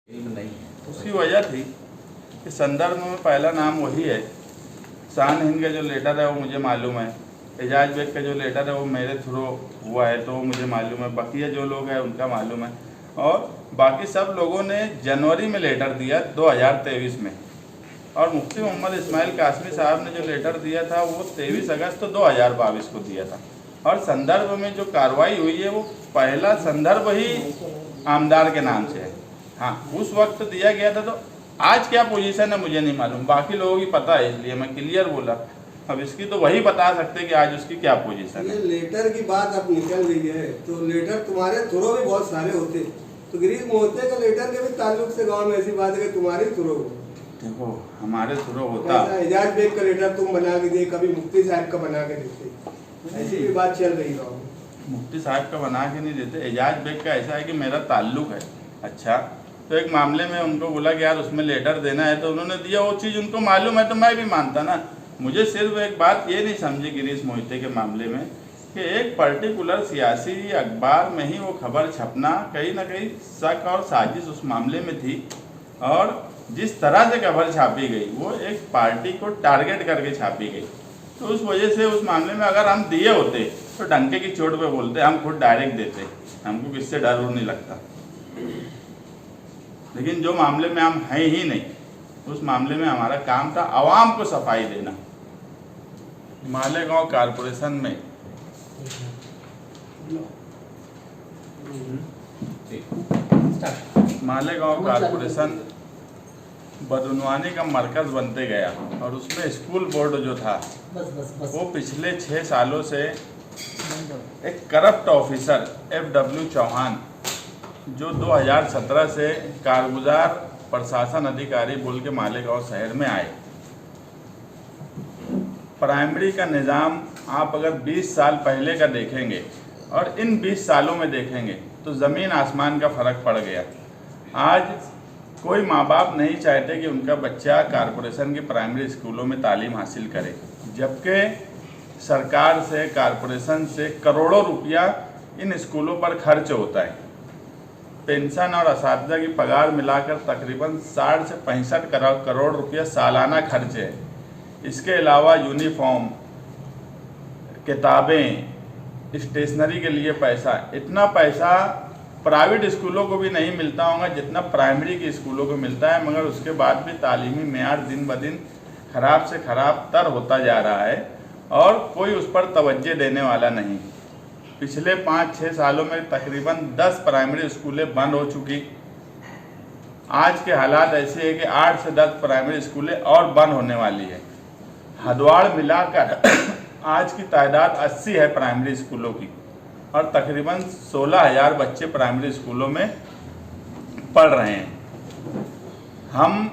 नहीं। उसकी वजह थी कि संदर्भ में पहला नाम वही है। शान हिंद का जो लेटर है वो मुझे मालूम है, एजाज बेग का जो लेटर है वो मेरे थ्रू हुआ है तो वो मुझे मालूम है, बकिया जो लोग हैं उनका मालूम है। और बाकी सब लोगों ने जनवरी में लेटर दिया 2023 में, और मुफ्ती मोहम्मद इस्माइल कासमी साहब ने जो लेटर दिया था वो 23 अगस्त 2022 को दिया था। और संदर्भ में जो कार्रवाई हुई है वो पहला संदर्भ ही आमदार के नाम से है। हाँ, उस वक्त दिया गया था। तो आज क्या पोजीशन है मुझे नहीं मालूम, बाकी लोगों की पता है इसलिए मैं क्लियर बोला। अब इसकी तो वही बता सकते कि आज उसकी क्या पोजीशन है। ये लेटर की बात अब निकल रही है तो लेटर तुम्हारे थ्रू भी बहुत सारे होते, तो गिरीश मोहते का लेटर के भी ताल्लुक से गांव में ऐसी बात है कि तुम्हारे थ्रू देखो हमारे थ्रू होता, एजाज बेग का लेटर तुम बना के दे, कभी मुफ्ती साहब का बना के देते, ऐसी भी बात चल रही गाँव में। मुफ्ती साहब का बना के नहीं देते। एजाज बेग का ऐसा है कि मेरा ताल्लुक है। अच्छा, तो एक मामले में उनको बोला कि यार उसमें लेटर देना है तो उन्होंने दिया, वो चीज़ उनको मालूम है तो मैं भी मानता ना। मुझे सिर्फ एक बात ये नहीं समझी गिरीश मोहिते के मामले में कि एक पर्टिकुलर सियासी अखबार में ही वो खबर छपना, कहीं ना कहीं शक और साजिश उस मामले में थी। और जिस तरह से खबर छापी गई वो एक पार्टी को टारगेट करके छापी गई, तो उस वजह से उस मामले में अगर हम दिए होते तो डंके की चोट पे बोलते, हम खुद डायरेक्ट देते, हमको किससे डर नहीं लगता। लेकिन जो मामले में हम हैं ही नहीं, उस मामले में हमारा काम था आवाम को सफाई देना। मालेगांव कारपोरेशन में मालेगांव कारपोरेशन बदनवानी का मरकज़ बनते गया और उसमें स्कूल बोर्ड जो था वो पिछले 6 सालों से एक करप्ट ऑफिसर FW चौहान, जो 2017 से कारगुजार प्रशासन अधिकारी बोल के मालेगांव शहर में आए। प्राइमरी का निज़ाम आप अगर 20 साल पहले का देखेंगे और इन 20 सालों में देखेंगे तो ज़मीन आसमान का फ़र्क पड़ गया। आज कोई माँ बाप नहीं चाहते कि उनका बच्चा कारपोरेशन के प्राइमरी स्कूलों में तालीम हासिल करे, जबकि सरकार से, कारपोरेशन से करोड़ों रुपया इन स्कूलों पर खर्च होता है। पेंशन और असातिज़ा की पगार मिलाकर तकरीबन 60 से 65 करोड़ रुपया सालाना खर्च है। इसके अलावा यूनिफॉर्म, किताबें, स्टेशनरी के लिए पैसा, इतना पैसा प्राइवेट स्कूलों को भी नहीं मिलता होगा जितना प्राइमरी के स्कूलों को मिलता है। मगर उसके बाद भी तालीमी मेयार दिन ब दिन ख़राब से ख़राब तर होता जा रहा है और कोई उस पर तवज्जो देने वाला नहीं। पिछले 5-6 सालों में तकरीबन 10 प्राइमरी स्कूलें बंद हो चुकी। आज के हालात ऐसे है कि 8 से 10 प्राइमरी स्कूलें और बंद होने वाली है। हदवाड़ मिलाकर आज की तादाद 80 है प्राइमरी स्कूलों की और तकरीबन 16,000 बच्चे प्राइमरी स्कूलों में पढ़ रहे हैं। हम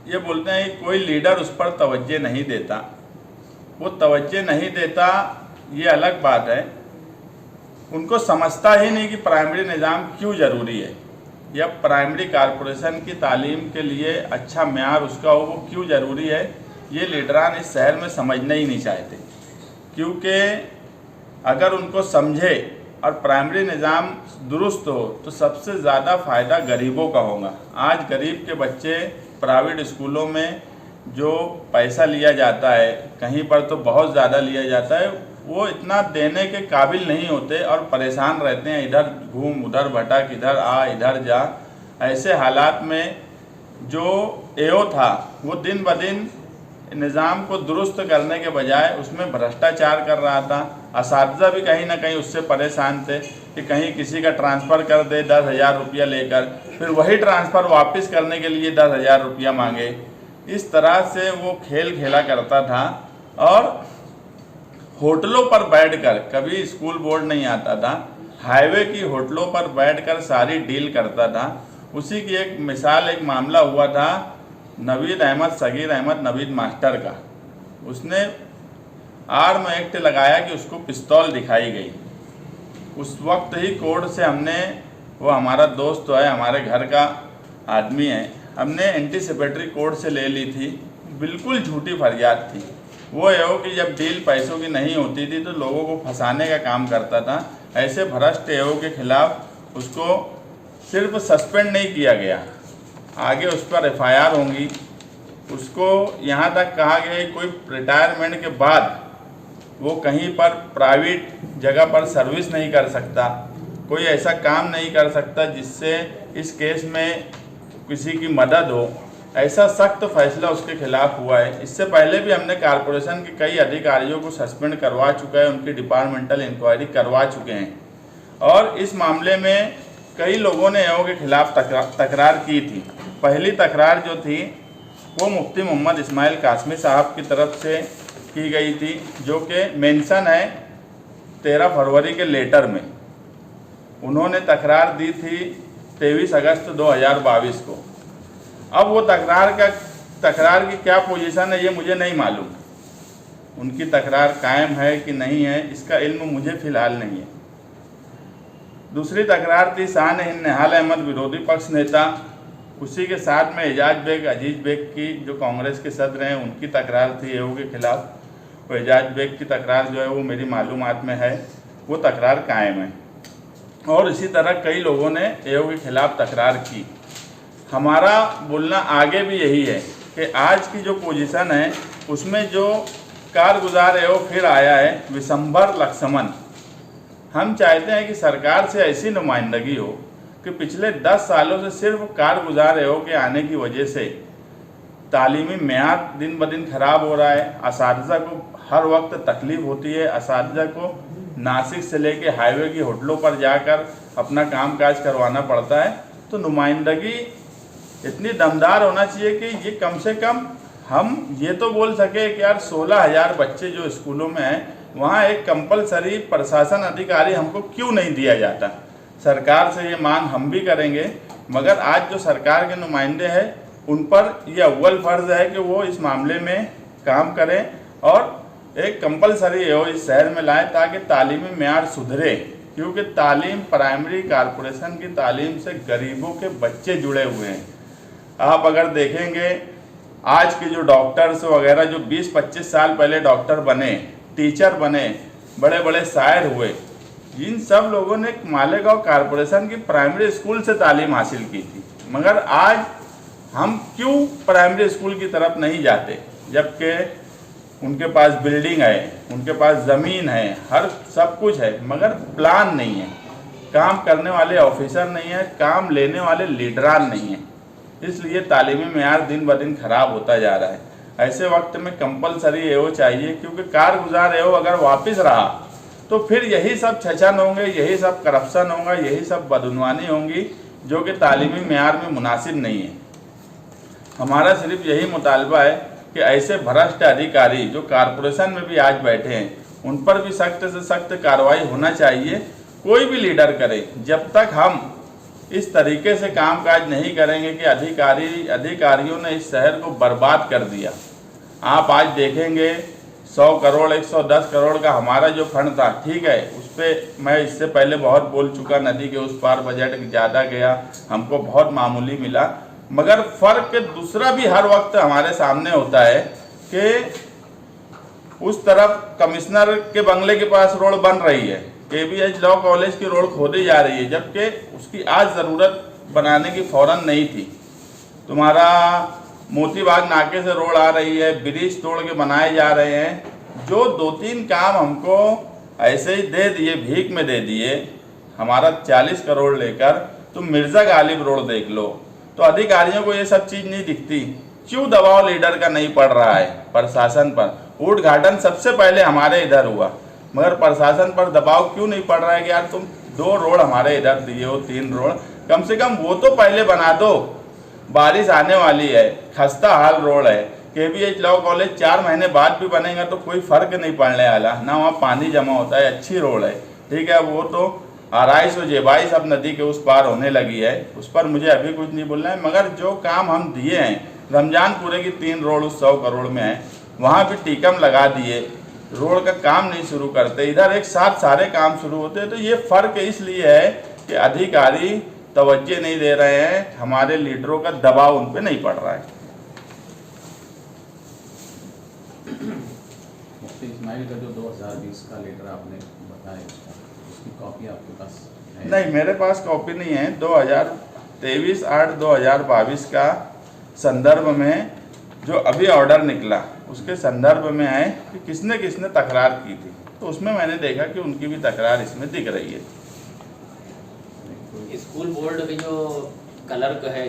ये बोलते हैं कि कोई लीडर उस पर तवज्जो नहीं देता। वो तवज्जो नहीं देता ये अलग बात है, उनको समझता ही नहीं कि प्राइमरी निज़ाम क्यों ज़रूरी है या प्राइमरी कारपोरेशन की तालीम के लिए अच्छा म्यार उसका हो वो क्यों ज़रूरी है। ये लीडरान इस शहर में समझना ही नहीं चाहते, क्योंकि अगर उनको समझे और प्राइमरी निज़ाम दुरुस्त हो तो सबसे ज़्यादा फ़ायदा गरीबों का होगा। आज गरीब के बच्चे प्राइवेट स्कूलों में जो पैसा लिया जाता है, कहीं पर तो बहुत ज़्यादा लिया जाता है, वो इतना देने के काबिल नहीं होते और परेशान रहते हैं, इधर घूम उधर भटक, इधर आ इधर जा। ऐसे हालात में जो AO था वो दिन ब दिन निज़ाम को दुरुस्त करने के बजाय उसमें भ्रष्टाचार कर रहा था। असातिज़ा भी कहीं ना कहीं उससे परेशान थे कि कहीं किसी का ट्रांसफ़र कर दे 10,000 रुपया लेकर, फिर वही ट्रांसफ़र वापस करने के लिए 10,000 रुपया मांगे। इस तरह से वो खेल खेला करता था और होटलों पर बैठकर, कभी स्कूल बोर्ड नहीं आता था, हाईवे की होटलों पर बैठकर सारी डील करता था। उसी की एक मिसाल, एक मामला हुआ था नवीद अहमद, सगीर अहमद नवीद मास्टर का। उसने आर्म एक्ट लगाया कि उसको पिस्तौल दिखाई गई। उस वक्त ही कोर्ट से हमने, वो हमारा दोस्त तो है, हमारे घर का आदमी है, हमने एंटीसिपेटरी कोर्ट से ले ली थी। बिल्कुल झूठी फरियाद थी। वो AO कि जब डील पैसों की नहीं होती थी तो लोगों को फंसाने का काम करता था। ऐसे भ्रष्ट AO के खिलाफ उसको सिर्फ सस्पेंड नहीं किया गया, आगे उस पर FIR होंगी। उसको यहाँ तक कहा गया है कोई रिटायरमेंट के बाद वो कहीं पर प्राइवेट जगह पर सर्विस नहीं कर सकता, कोई ऐसा काम नहीं कर सकता जिससे इस केस में किसी की मदद हो। ऐसा सख्त फैसला उसके खिलाफ हुआ है। इससे पहले भी हमने कॉरपोरेशन के कई अधिकारियों को सस्पेंड करवा चुका है, उनकी डिपार्टमेंटल इंक्वायरी करवा चुके हैं और इस मामले में कई लोगों ने एओ के खिलाफ तकरार की थी। पहली तकरार जो थी वो मुफ्ती मोहम्मद इस्माइल कासमी साहब की तरफ से की गई थी, जो कि मेंशन है 13 फरवरी के लेटर में। उन्होंने तकरार दी थी 23 अगस्त 2022 को। अब वो तकरार की क्या पोजीशन है ये मुझे नहीं मालूम। उनकी तकरार कायम है कि नहीं है इसका इल्म मुझे फ़िलहाल नहीं है। दूसरी तकरार थी शान हिंद निहाल अहमद विरोधी पक्ष नेता, उसी के साथ में एजाज बेग अजीज बेग की जो कांग्रेस के सदर हैं उनकी तकरार थी एओ के खिलाफ। वो एजाज बेग की तकरार जो है वो मेरी मालूमात में है, वो तकरार कायम है और इसी तरह कई लोगों ने एओ के खिलाफ तकरार की। हमारा बोलना आगे भी यही है कि आज की जो पोजीशन है उसमें जो कारगुजार एओ फिर आया है विशंबर लक्ष्मण, हम चाहते हैं कि सरकार से ऐसी नुमाइंदगी हो कि पिछले 10 सालों से सिर्फ कारगुजार एओ के आने की वजह से तालीमी मेयाद दिन ब दिन ख़राब हो रहा है। असातिज़ा को हर वक्त तकलीफ़ होती है, असातिज़ा को नासिक से लेके हाईवे की होटलों पर जाकर अपना कामकाज करवाना पड़ता है। तो नुमाइंदगी इतनी दमदार होना चाहिए कि ये कम से कम हम ये तो बोल सके कि यार 16,000 बच्चे जो स्कूलों में हैं वहाँ एक कंपलसरी प्रशासन अधिकारी हमको क्यों नहीं दिया जाता। सरकार से ये मांग हम भी करेंगे, मगर आज जो सरकार के नुमाइंदे हैं उन पर यह अव्वल फ़र्ज़ है कि वो इस मामले में काम करें और एक कंपलसरी एओ इस शहर में लाएं ताकि तालीमी मेयार सुधरे। क्योंकि तालीम प्राइमरी कॉरपोरेशन की तालीम से गरीबों के बच्चे जुड़े हुए हैं। आप अगर देखेंगे आज के जो डॉक्टर्स वगैरह जो 20-25 साल पहले डॉक्टर बने, टीचर बने, बड़े बड़े शायर हुए, इन सब लोगों ने मालेगांव कॉरपोरेशन की प्राइमरी स्कूल से तालीम हासिल की थी। मगर आज हम क्यों प्राइमरी स्कूल की तरफ नहीं जाते, जबकि उनके पास बिल्डिंग है, उनके पास ज़मीन है, हर सब कुछ है, मगर प्लान नहीं है, काम करने वाले ऑफिसर नहीं है, काम लेने वाले लीडरान नहीं है। इसलिए तालीमी मेयार दिन ब दिन ख़राब होता जा रहा है। ऐसे वक्त में कंपलसरी एओ चाहिए, क्योंकि कारगुजार एओ अगर वापस रहा तो फिर यही सब छचन होंगे, यही सब करप्शन होगा, यही सब बदउनवानी होंगी जो कि तालीमी मेयार में मुनासिब नहीं है। हमारा सिर्फ यही मुतालबा है कि ऐसे भ्रष्ट अधिकारी जो कॉरपोरेशन में भी आज बैठे हैं उन पर भी सख्त से सख्त कार्रवाई होना चाहिए। कोई भी लीडर करे, जब तक हम इस तरीके से कामकाज नहीं करेंगे कि अधिकारियों ने इस शहर को बर्बाद कर दिया। आप आज देखेंगे 100 करोड़ 110 करोड़ का हमारा जो फंड था, ठीक है, उस पर मैं इससे पहले बहुत बोल चुका, नदी के उस पार बजट ज़्यादा गया, हमको बहुत मामूली मिला। मगर फ़र्क दूसरा भी हर वक्त हमारे सामने होता है कि उस तरफ कमिश्नर के बंगले के पास रोड बन रही है, KBH लॉ कॉलेज की रोड खोदी जा रही है, जबकि उसकी आज ज़रूरत बनाने की फ़ौरन नहीं थी। तुम्हारा मोतीबाग नाके से रोड आ रही है, ब्रिज तोड़ के बनाए जा रहे हैं। जो 2-3 काम हमको ऐसे ही दे दिए, भीख में दे दिए, हमारा 40 करोड़ लेकर, तुम मिर्ज़ा गालिब रोड देख लो, तो अधिकारियों को ये सब चीज़ नहीं दिखती। क्यों दबाव लीडर का नहीं पड़ रहा है प्रशासन पर? उद्घाटन सबसे पहले हमारे इधर हुआ, मगर प्रशासन पर दबाव क्यों नहीं पड़ रहा है कि यार तुम 2 रोड हमारे इधर दिए हो, 3 रोड कम से कम वो तो पहले बना दो। बारिश आने वाली है, खस्ता हाल रोड है, KBH लॉ कॉलेज 4 महीने बाद भी बनेगा तो कोई फ़र्क नहीं पड़ने वाला ना, वहाँ पानी जमा होता है, अच्छी रोड है, ठीक है। वो तो आरआई सो जेबाई सब नदी के उस पार होने लगी है, उस पर मुझे अभी कुछ नहीं बोलना है। मगर जो काम हम दिए हैं, रमजानपुरे की 3 रोड उस 100 करोड़ में है, वहाँ भी टीकम लगा दिए, रोड का काम नहीं शुरू करते, इधर एक साथ सारे काम शुरू होते हैं। तो ये फ़र्क इसलिए है कि अधिकारी तवज्जो नहीं दे रहे हैं, हमारे लीडरों का दबाव उन पर नहीं पड़ रहा है। मुफ्ती इस्माइल का जो 2020 का लेटर आपने बताया, उसकी कॉपी आपके पास है? नहीं, मेरे पास कॉपी नहीं है। 23/8/2022 का संदर्भ में जो अभी ऑर्डर निकला उसके संदर्भ में है कि किसने किसने तकरार की थी, तो उसमें मैंने देखा कि उनकी भी तकरार इसमें दिख रही है। स्कूल बोर्ड के जो क्लर्क है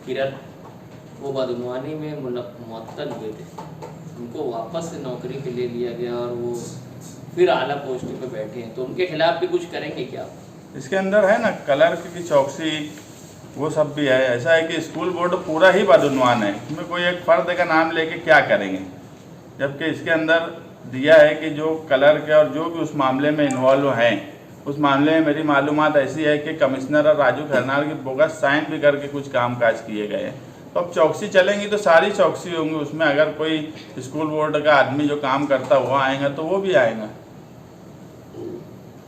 किरण, वो बदनवानी में मुअत्तल हुए थे, उनको वापस से नौकरी पे ले लिया गया और वो फिर आला पोस्ट पे बैठे हैं, तो उनके खिलाफ भी कुछ करेंगे क्या? इसके अंदर है ना क्लर्क की चौकसी, वो सब भी है। ऐसा है कि स्कूल बोर्ड पूरा ही बदनवान है, इसमें कोई एक फर्द का नाम लेके क्या करेंगे, जबकि इसके अंदर दिया है कि जो क्लर्क है और जो भी उस मामले में इन्वॉल्व हैं, उस मामले में मेरी मालूमात ऐसी है कि कमिश्नर और राजू खरनाल की बोगस साइन भी करके कुछ कामकाज किए गए हैं। तो अब चौकसी चलेंगी तो सारी चौकसी होंगी, उसमें अगर कोई स्कूल बोर्ड का आदमी जो काम करता हुआ आएगा तो वो भी आएगा।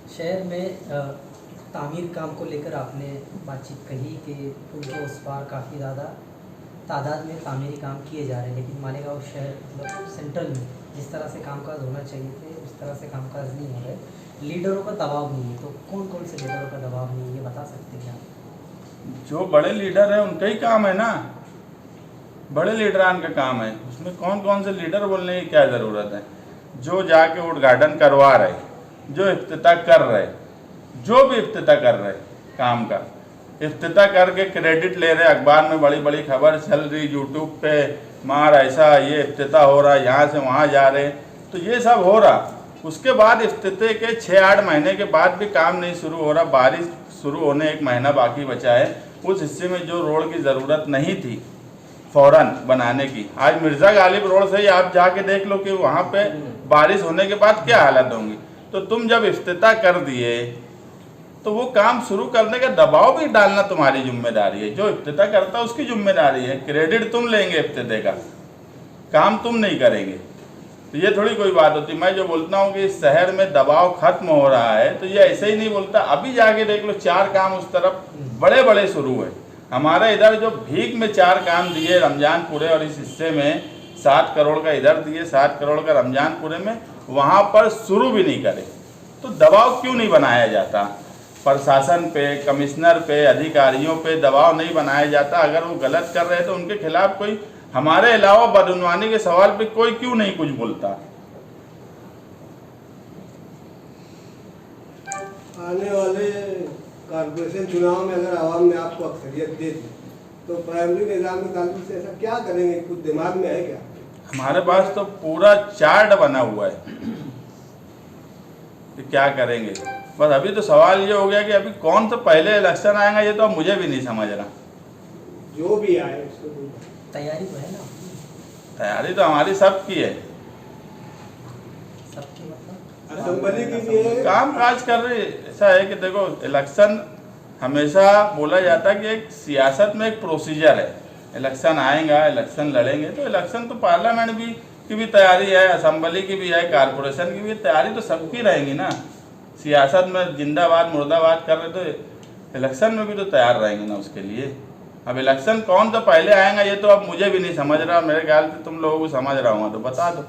शहर में तामीर काम को लेकर आपने बातचीत कही कि पुल के उस पार काफ़ी ज़्यादा तादाद में तामीरी काम किए जा रहे हैं, लेकिन मालेगांव शहर मतलब सेंट्रल में जिस तरह से कामकाज होना चाहिए थे उस तरह से कामकाज नहीं हो रहे, लीडरों का दबाव नहीं है। तो कौन कौन से लीडरों का दबाव नहीं है, ये बता सकते हैं आप? जो बड़े लीडर हैं उनका ही काम है ना, बड़े लीडरान का काम है, उसमें कौन कौन से लीडर बोलने की क्या ज़रूरत है। जो जाके उद्घाटन करवा रहे, जो इफ्तिताह कर रहे, जो भी इफ्तिताह कर रहे काम का, इफ्तिताह करके क्रेडिट ले रहे, अखबार में बड़ी बड़ी खबर चल रही, यूट्यूब पे मार ऐसा ये इफ्तिताह हो रहा, यहाँ से वहाँ जा रहे, तो ये सब हो रहा। उसके बाद इफ्तिताह के 6-8 महीने के बाद भी काम नहीं शुरू हो रहा, बारिश शुरू होने 1 महीना बाकी बचा है, उस हिस्से में जो रोड की ज़रूरत नहीं थी फ़ौरन बनाने की, आज मिर्ज़ा गालिब रोड से ही आप जाके देख लो कि वहाँ पे बारिश होने के बाद क्या हालत होंगी। तो तुम जब इफ्तिताह कर दिए तो वो काम शुरू करने का दबाव भी डालना तुम्हारी जिम्मेदारी है, जो इफ्तिताह करता है उसकी जिम्मेदारी है। क्रेडिट तुम लेंगे इफ्तिताह का, काम तुम नहीं करेंगे, तो ये थोड़ी कोई बात होती। मैं जो बोलता हूँ कि इस शहर में दबाव खत्म हो रहा है, तो ये ऐसे ही नहीं बोलता। अभी जाके देख लो 4 काम उस तरफ बड़े बड़े शुरू है, हमारे इधर जो भीख में 4 काम दिए रमजानपुरे और इस हिस्से में 7 करोड़ का इधर दिए, 7 करोड़ का रमजानपुरे में, वहाँ पर शुरू भी नहीं करे। तो दबाव क्यों नहीं बनाया जाता? प्रशासन पे, कमिश्नर पे, अधिकारियों पे दबाव नहीं बनाया जाता। अगर वो गलत कर रहे हैं तो उनके खिलाफ कोई, हमारे अलावा बदनवानी के सवाल पे कोई क्यों नहीं कुछ बोलता? आने वाले कॉर्पोरेशन चुनाव में अगर आवाम ने आपको अक्सरियत दे दी तो प्राइमरी निज़ाम के ताल्लुक से ऐसा क्या करेंगे, कुछ दिमाग में है क्या? हमारे पास तो पूरा चार्ट बना हुआ है कि क्या करेंगे। बस अभी तो सवाल ये हो गया कि अभी कौन सा पहले इलेक्शन आएगा, ये तो अब मुझे भी नहीं समझ रहा। जो भी आए उसको तैयारी तो है ना? तैयारी तो हमारी सबकी है, सबकी मतलब असेंबली की भी है, काम काज कर रही है। ऐसा है कि देखो, इलेक्शन हमेशा बोला जाता है कि एक सियासत में एक प्रोसीजर है, इलेक्शन आएगा, इलेक्शन लड़ेंगे, तो इलेक्शन तो पार्लियामेंट भी की भी तैयारी है, असेंबली की भी है, कारपोरेशन की भी तैयारी, तो सबकी रहेंगी ना। सियासत में जिंदाबाद मुर्दाबाद कर रहे तो इलेक्शन में भी तो तैयार रहेंगे ना उसके लिए। अब इलेक्शन कौन तो पहले आएगा ये तो अब मुझे भी नहीं समझ रहा, मेरे ख्याल से तुम लोगों को समझ रहा हूँ तो बता दो।